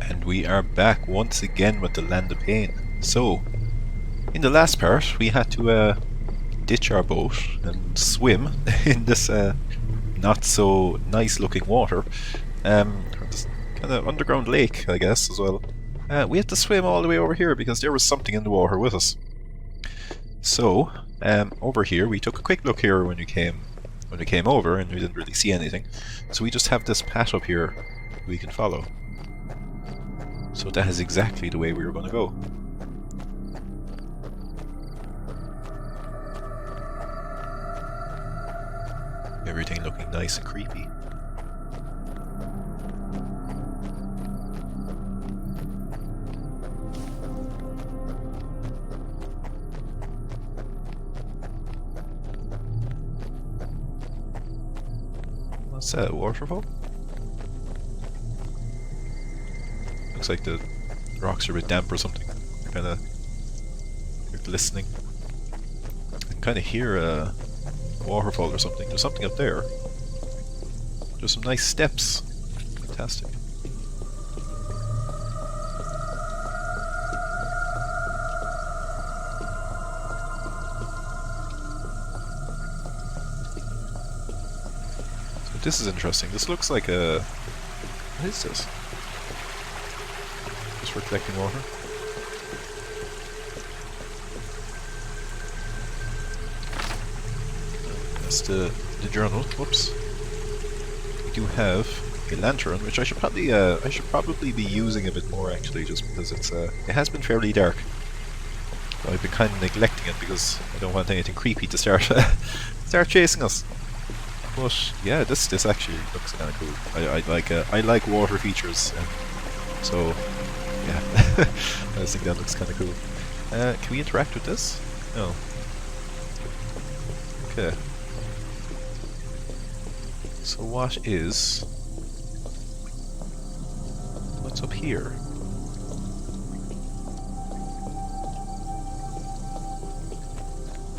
And we are back once again with the Land of Pain. So, in the last part, we had to ditch our boat and swim in this not so nice looking water. This kind of underground lake, I guess, as well. We had to swim all the way over here because there was something in the water with us. So, over here, we took a quick look here when we came over, and we didn't really see anything. So we just have this path up here we can follow. So that is exactly the way we were going to go. Everything looking nice and creepy. What's that, a waterfall? Looks like the rocks are a bit damp or something. They're kind of glistening. I can kind of hear a waterfall or something. There's something up there. There's some nice steps. Fantastic. So this is interesting. This looks like a... What is this? For collecting water. That's the journal. Whoops. We do have a lantern, which I should probably be using a bit more actually, just because it has been fairly dark. So I've been kind of neglecting it because I don't want anything creepy to start chasing us. But yeah, this actually looks kind of cool. I like water features, so. Yeah, I just think that looks kind of cool. Can we interact with this? No. Okay. So what's up here?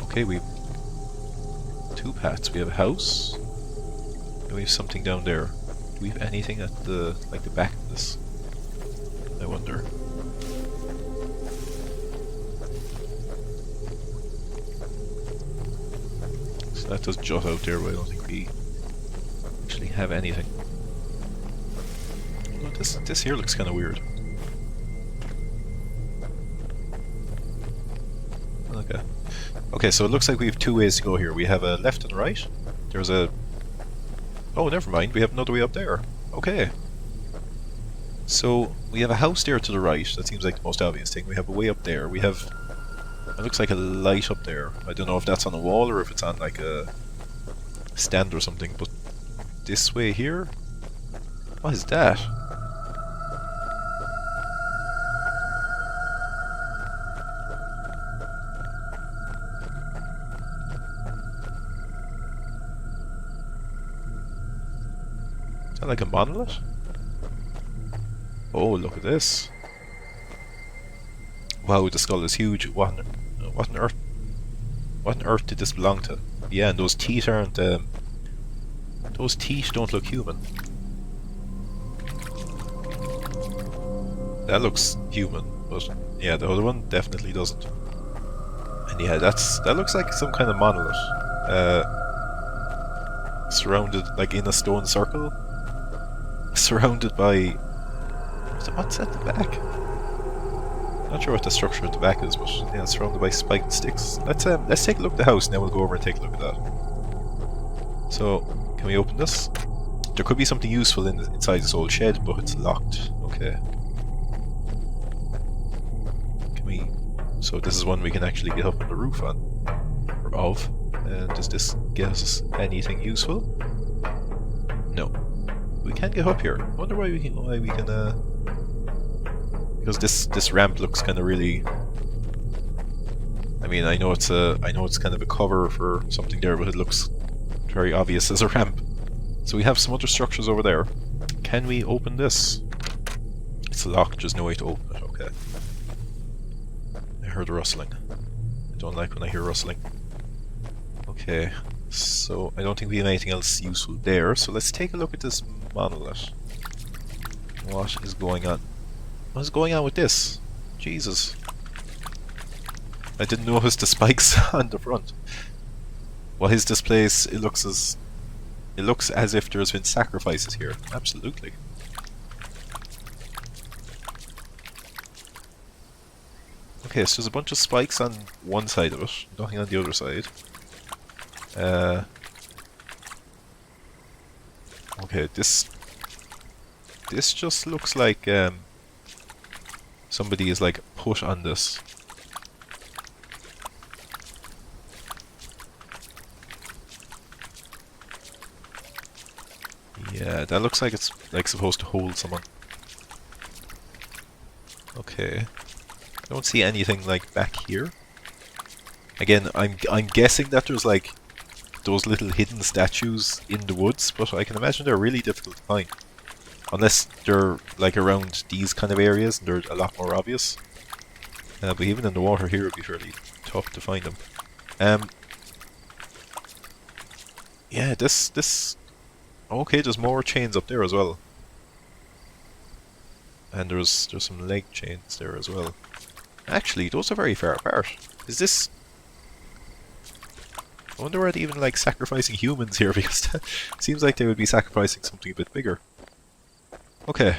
Okay, we've two paths. We have a house, and we have something down there. Do we have anything at the back of this? I wonder. So that does jut out there, but I don't think we actually have anything. Oh, this here looks kind of weird. Okay. Okay, so it looks like we have two ways to go here. We have a left and right. There's a... Oh, never mind. We have another way up there. Okay. So, we have a house there to the right, that seems like the most obvious thing. We have a way up there. We have... It looks like a light up there. I don't know if that's on a wall or if it's on like a stand or something, but this way here? What is that? Is that like a monolith? Oh, look at this. Wow, the skull is huge. What on earth did this belong to? Yeah, and those teeth aren't... those teeth don't look human. That looks human, but yeah, the other one definitely doesn't. And yeah, that looks like some kind of monolith. Surrounded, like in a stone circle. Surrounded by... What's at the back? Not sure what the structure at the back is, but yeah, it's surrounded by spiked sticks. Let's take a look at the house, and then we'll go over and take a look at that. So, can we open this? There could be something useful inside this old shed, but it's locked. Okay. Can we... So this is one we can actually get up on the roof on. Or of. Does this get us anything useful? No. We can't get up here. I wonder why we can because this ramp looks kind of really... I mean, I know it's kind of a cover for something there, but it looks very obvious as a ramp. So we have some other structures over there. Can we open this? It's locked, there's no way to open it, okay. I heard rustling. I don't like when I hear rustling. Okay, so I don't think we have anything else useful there, so let's take a look at this monolith. What is going on? What's going on with this? Jesus. I didn't notice the spikes on the front. Why is this place? It looks as if there's been sacrifices here. Absolutely. Okay, so there's a bunch of spikes on one side of it, nothing on the other side. Okay, this just looks like somebody is like put on this. Yeah, that looks like it's like supposed to hold someone. Okay. I don't see anything like back here. Again, I'm guessing that there's like those little hidden statues in the woods, but I can imagine they're really difficult to find. Unless they're like around these kind of areas and they're a lot more obvious. But even in the water here it would be fairly tough to find them. Yeah, this okay, there's more chains up there as well. And there's some leg chains there as well. Actually, those are very far apart. Is this... I wonder are they even like sacrificing humans here, because it seems like they would be sacrificing something a bit bigger. Okay.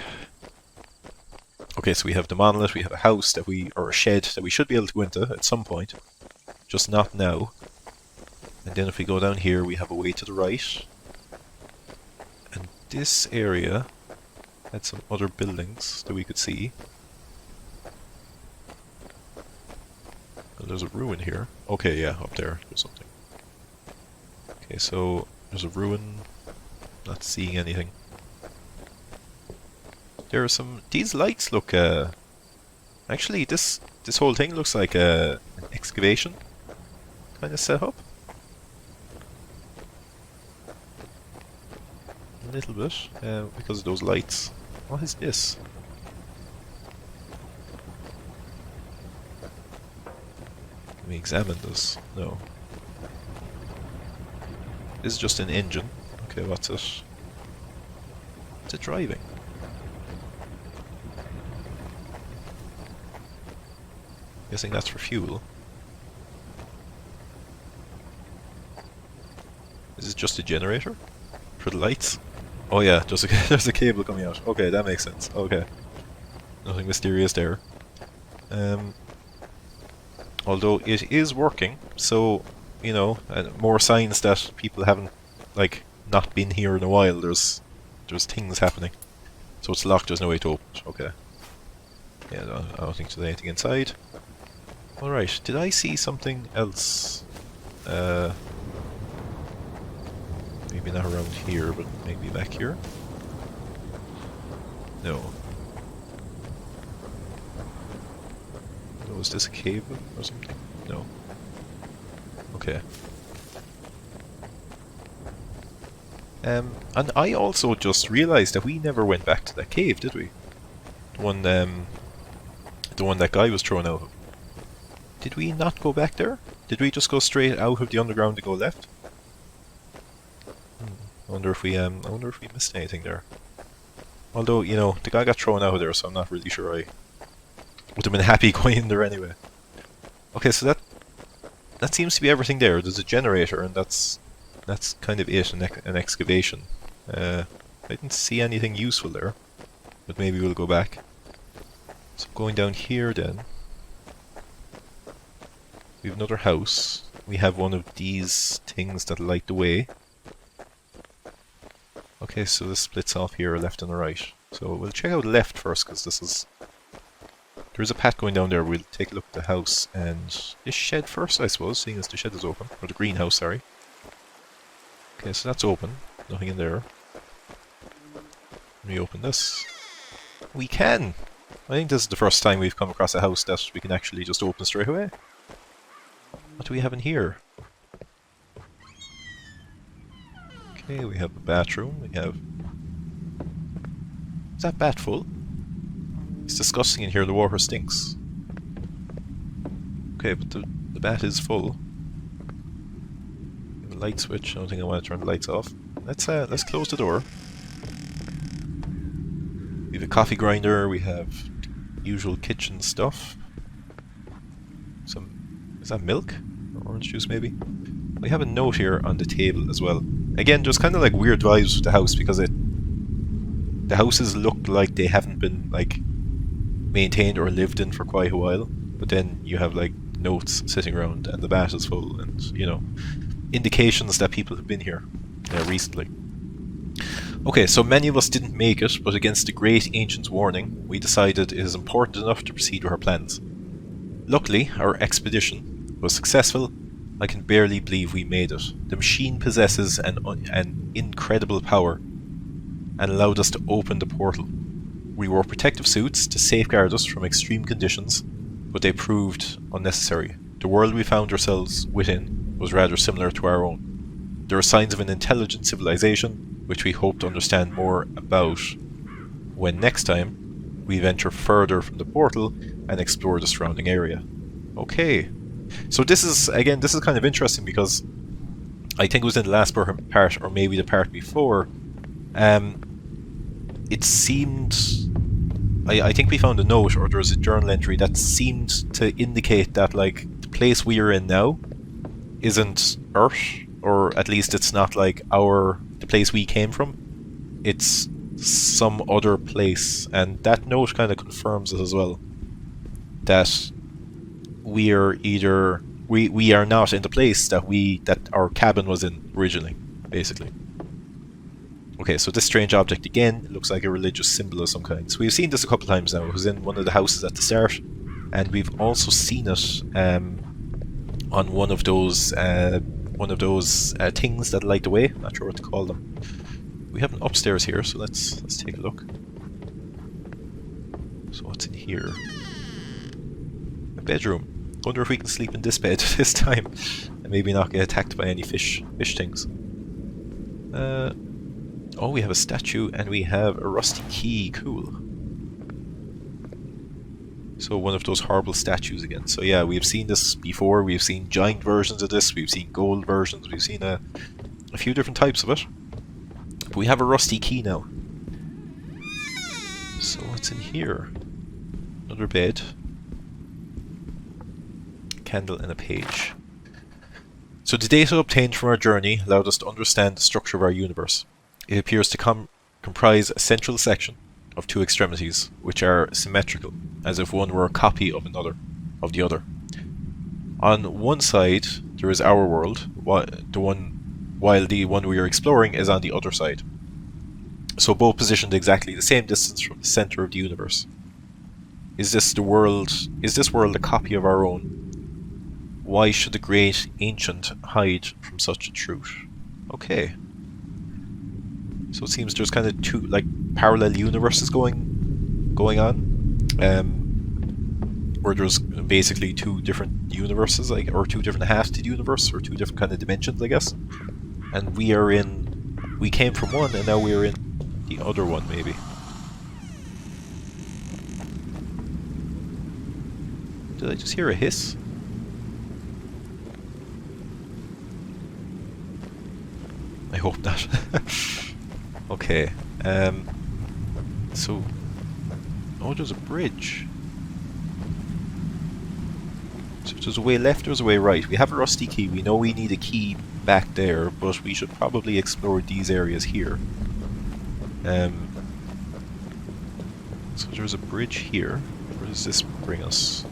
Okay, so we have the monolith, we have a house that or a shed that we should be able to go into at some point. Just not now. And then if we go down here, we have a way to the right. And this area had some other buildings that we could see. And there's a ruin here. Okay, yeah, up there, there's something. Okay, so there's a ruin. Not seeing anything. There are some... These lights look... Actually, this whole thing looks like an excavation kind of setup. A little bit, because of those lights. What is this? Can we examine this? No. This is just an engine. Okay, what's it? What's it driving? Guessing that's for fuel. Is it just a generator? For the lights? Oh yeah, there's a cable coming out. Okay, that makes sense. Okay. Nothing mysterious there. Although it is working, so, you know, more signs that people haven't, like, not been here in a while. There's things happening. So it's locked, there's no way to open it. Okay. Yeah, no, I don't think there's anything inside. Alright, did I see something else? Maybe not around here, but maybe back here? No. Oh, is this a cave or something? No. Okay. And I also just realized that we never went back to that cave, did we? The one that guy was thrown out of. Did we not go back there? Did we just go straight out of the underground and go left? I wonder if we missed anything there. Although, you know, the guy got thrown out of there, so I'm not really sure I would have been happy going in there anyway. Okay, so that seems to be everything there. There's a generator, and that's kind of it, an excavation. I didn't see anything useful there, but maybe we'll go back. So going down here then. We have another house. We have one of these things that light the way. Okay, so this splits off here, left and right. So we'll check out left first, because there's a path going down there. We'll take a look at the house and this shed first, I suppose, seeing as the shed is open. Or the greenhouse, sorry. Okay, so that's open. Nothing in there. Let me open this. We can! I think this is the first time we've come across a house that we can actually just open straight away. What do we have in here? Okay, we have a bathroom. We have... Is that bath full? It's disgusting in here, the water stinks. Okay, but the bath is full. We have a light switch. I don't think I want to turn the lights off. Let's close the door. We have a coffee grinder, we have usual kitchen stuff. Is that milk? Or orange juice maybe? We have a note here on the table as well. Again, just kind of like weird vibes with the house because the houses look like they haven't been like maintained or lived in for quite a while. But then you have like notes sitting around and the bat is full and, you know, indications that people have been here recently. Okay, so many of us didn't make it, but against the great ancient's warning, we decided it is important enough to proceed with our plans. Luckily, our expedition was successful. I can barely believe we made it. The machine possesses an incredible power and allowed us to open the portal. We wore protective suits to safeguard us from extreme conditions, but they proved unnecessary. The world we found ourselves within was rather similar to our own. There are signs of an intelligent civilization, which we hope to understand more about when next time we venture further from the portal and explore the surrounding area. Okay, so this is kind of interesting because I think it was in the last part, or maybe the part before, it seemed, I think we found a note, or there was a journal entry that seemed to indicate that like the place we are in now isn't Earth, or at least it's not like the place we came from. It's some other place, and that note kind of confirms it as well. That we are not in the place that our cabin was in originally, basically. Okay, so this strange object again looks like a religious symbol of some kind. So we've seen this a couple of times now. It was in one of the houses at the start, and we've also seen it on one of those things that light the way. Not sure what to call them. We have an upstairs here, so let's take a look. So what's in here? A bedroom. Wonder if we can sleep in this bed this time, and maybe not get attacked by any fish things. Oh, we have a statue, and we have a rusty key. Cool. So one of those horrible statues again. So yeah, we've seen this before. We've seen giant versions of this. We've seen gold versions. We've seen a few different types of it. But we have a rusty key now. So what's in here? Another bed. Candle and a page. So the data obtained from our journey allowed us to understand the structure of our universe. It appears to comprise a central section of two extremities, which are symmetrical, as if one were a copy of the other. On one side, there is our world, while the one we are exploring is on the other side. So both positioned exactly the same distance from the center of the universe. Is this world a copy of our own? Why should the great ancient hide from such a truth? Okay. So it seems there's kind of two like parallel universes going on, where there's basically two different universes, like, or two different halves to the universe, or two different kind of dimensions, I guess. And we came from one, and now we're in the other one, maybe. Did I just hear a hiss? I hope not. Okay. So, oh, there's a bridge. So there's a way left, there's a way right. We have a rusty key. We know we need a key back there, but we should probably explore these areas here. So there's a bridge here. Where does this bring us?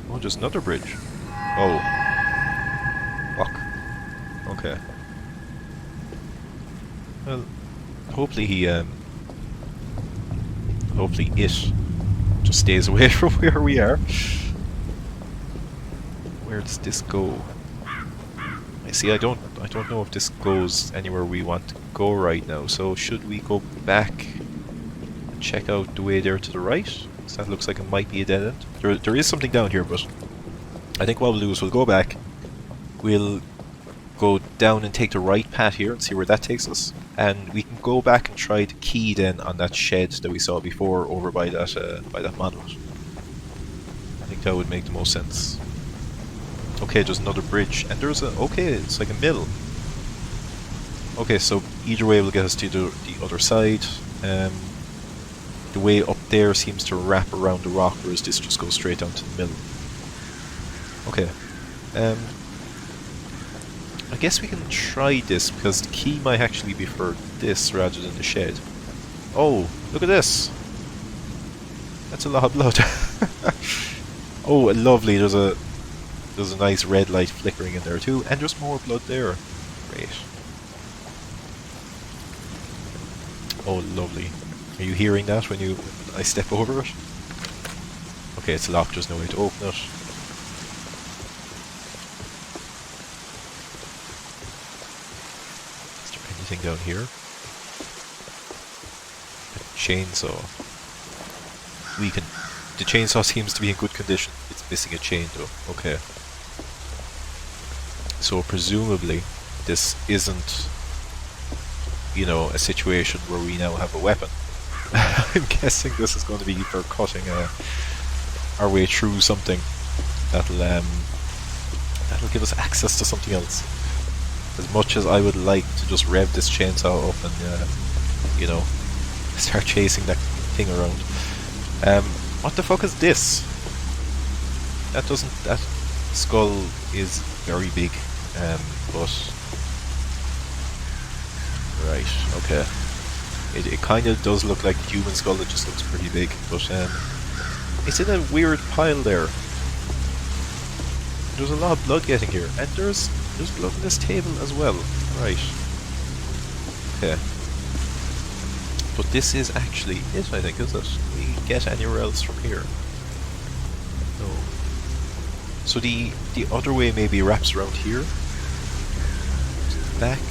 Oh, there's another bridge. Oh. Fuck. Okay. Well, hopefully hopefully it just stays away from where we are. Where does this go? I see, I don't know if this goes anywhere we want to go right now, so should we go back and check out the way there to the right? Because that looks like it might be a dead end. There is something down here, but I think what we'll do is we'll go back, we'll go down and take the right path here and see where that takes us, and we can go back and try the key then on that shed that we saw before over by that monolith. I think that would make the most sense. Okay, there's another bridge, and there's okay, it's like a mill. Okay, so either way will get us to the other side. The way up there seems to wrap around the rock, whereas this just goes straight down to the middle. Okay. I guess we can try this, because the key might actually be for this rather than the shed. Oh, look at this! That's a lot of blood. Oh, lovely, there's a nice red light flickering in there too, and there's more blood there. Great. Oh, lovely. Are you hearing that when I step over it? Okay, it's locked, there's no way to open it. Is there anything down here? A chainsaw. The chainsaw seems to be in good condition. It's missing a chain though. Okay. So presumably this isn't, you know, a situation where we now have a weapon. I'm guessing this is going to be for cutting our way through something that'll give us access to something else. As much as I would like to just rev this chainsaw up and you know, start chasing that thing around. What the fuck is this? That skull is very big, but right, okay. It kind of does look like a human skull. It just looks pretty big, but it's in a weird pile there. There's a lot of blood getting here, and there's blood in this table as well. Right. Okay. But this is actually it, I think, is it? Can we get anywhere else from here? No. So the other way maybe wraps around here. Back.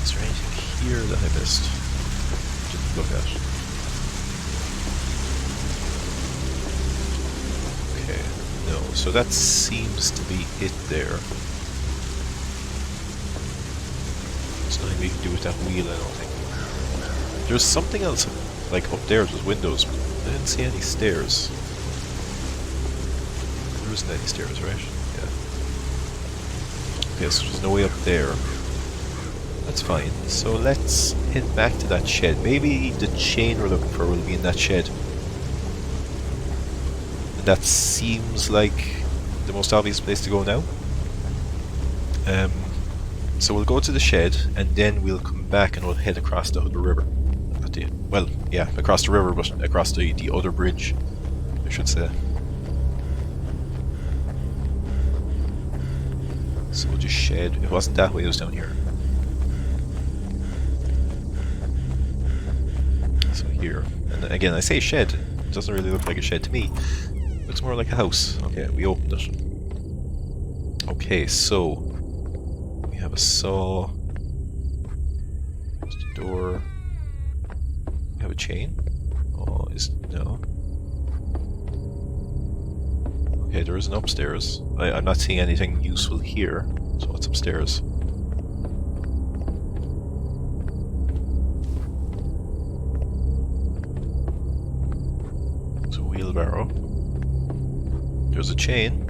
Is there anything here that I missed? Didn't look at. Okay, no. So that seems to be it there. There's nothing we can do with that wheel, I don't think. There's something else, like up there, there's windows, but I didn't see any stairs. There isn't any stairs, right? Yeah. Okay, so there's no way up there. That's fine. So let's head back to that shed. Maybe the chain we're looking for will be in that shed. And that seems like the most obvious place to go now. So we'll go to the shed, and then we'll come back and we'll head across the river. Well, yeah, across the river, but across the other bridge, I should say. So we'll just shed. It wasn't that way, it was down here. So here. And again, I say shed. It doesn't really look like a shed to me. It looks more like a house. Okay, we opened it. Okay, so we have a saw. There's the door. We have a chain. Oh, no. Okay, there is an upstairs. I'm not seeing anything useful here. So what's upstairs? There's a wheelbarrow. There's a chain.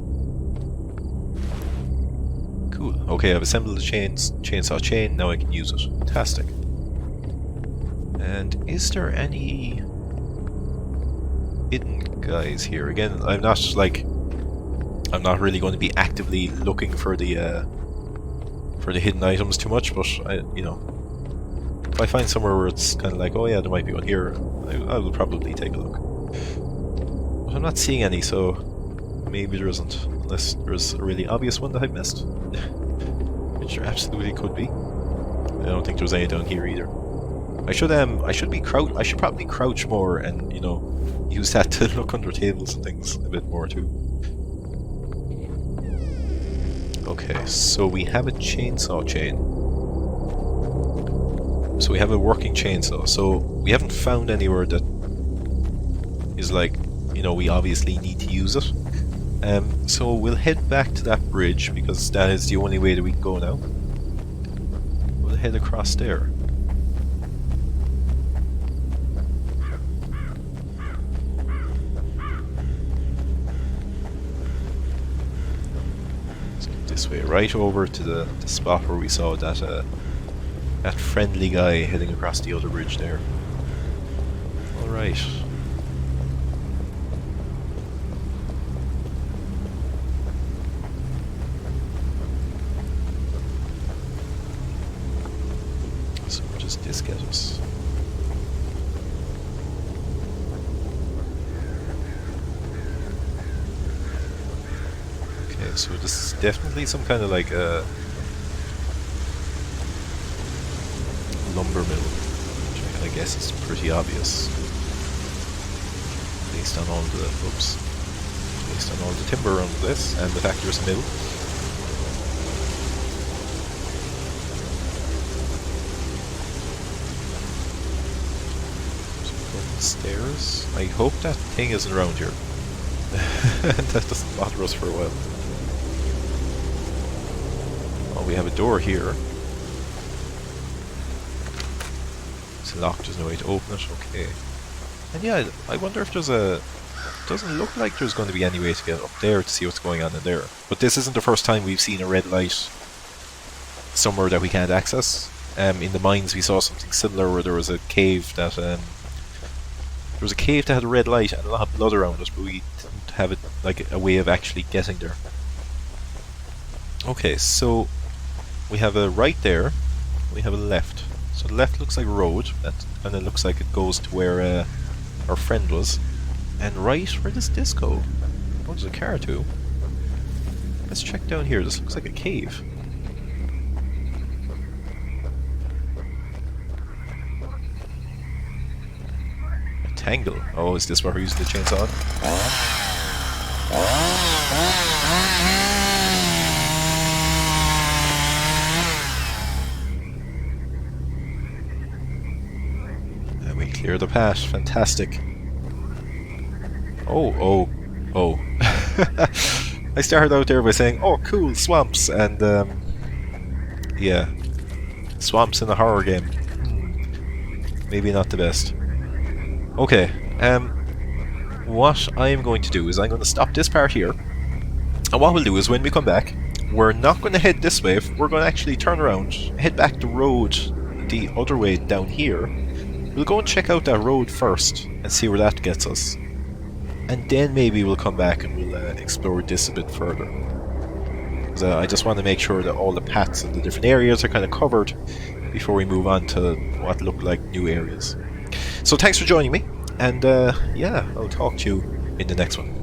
Cool. Okay, I've assembled the chainsaw chain. Now I can use it. Fantastic. And is there any hidden guys here? Again, I'm not really going to be actively looking for the hidden items too much, but you know, if I find somewhere where it's kind of like, oh yeah, there might be one here, I will probably take a look. But I'm not seeing any, so maybe there isn't, unless there's a really obvious one that I've missed, which there absolutely could be. I don't think there's any down here either. I should probably crouch more and, you know, use that to look under tables and things a bit more too. Okay, so we have a chainsaw chain. So we have a working chainsaw. So we haven't found anywhere that is like, you know, we obviously need to use it. So we'll head back to that bridge because that is the only way that we can go now. We'll head across there. This way, right over to the spot where we saw that that friendly guy heading across the other bridge there. Alright. So where does this get us? Okay, so this is definitely some kind of like a lumber mill, which I guess is pretty obvious based on all the based on all the timber around this and the fact there's a mill. Stairs. I hope that thing isn't around here. That doesn't bother us for a while. Oh, we have a door here. It's locked, there's no way to open it, okay. And yeah, I wonder if there's a... Doesn't look like there's going to be any way to get up there to see what's going on in there. But this isn't the first time we've seen a red light somewhere that we can't access. In the mines we saw something similar where there was a cave that... there was a cave that had a red light and a lot of blood around it, but we didn't have it like a way of actually getting there. Okay, so we have a right there, we have a left. So the left looks like a road, and it looks like it goes to where our friend was. And right, where does this go? What does a car to? Let's check down here, this looks like a cave. A tangle. Oh, is this where we're using the chainsaw? Clear the path, fantastic. Oh. I started out there by saying, oh cool, swamps, and yeah, swamps in a horror game. Maybe not the best. Okay, what I'm going to do is I'm going to stop this part here, and what we'll do is when we come back, we're not going to head this way, we're going to actually turn around, head back the road the other way down here. We'll go and check out that road first and see where that gets us. And then maybe we'll come back and we'll explore this a bit further. Because I just want to make sure that all the paths in the different areas are kind of covered before we move on to what look like new areas. So thanks for joining me, and yeah, I'll talk to you in the next one.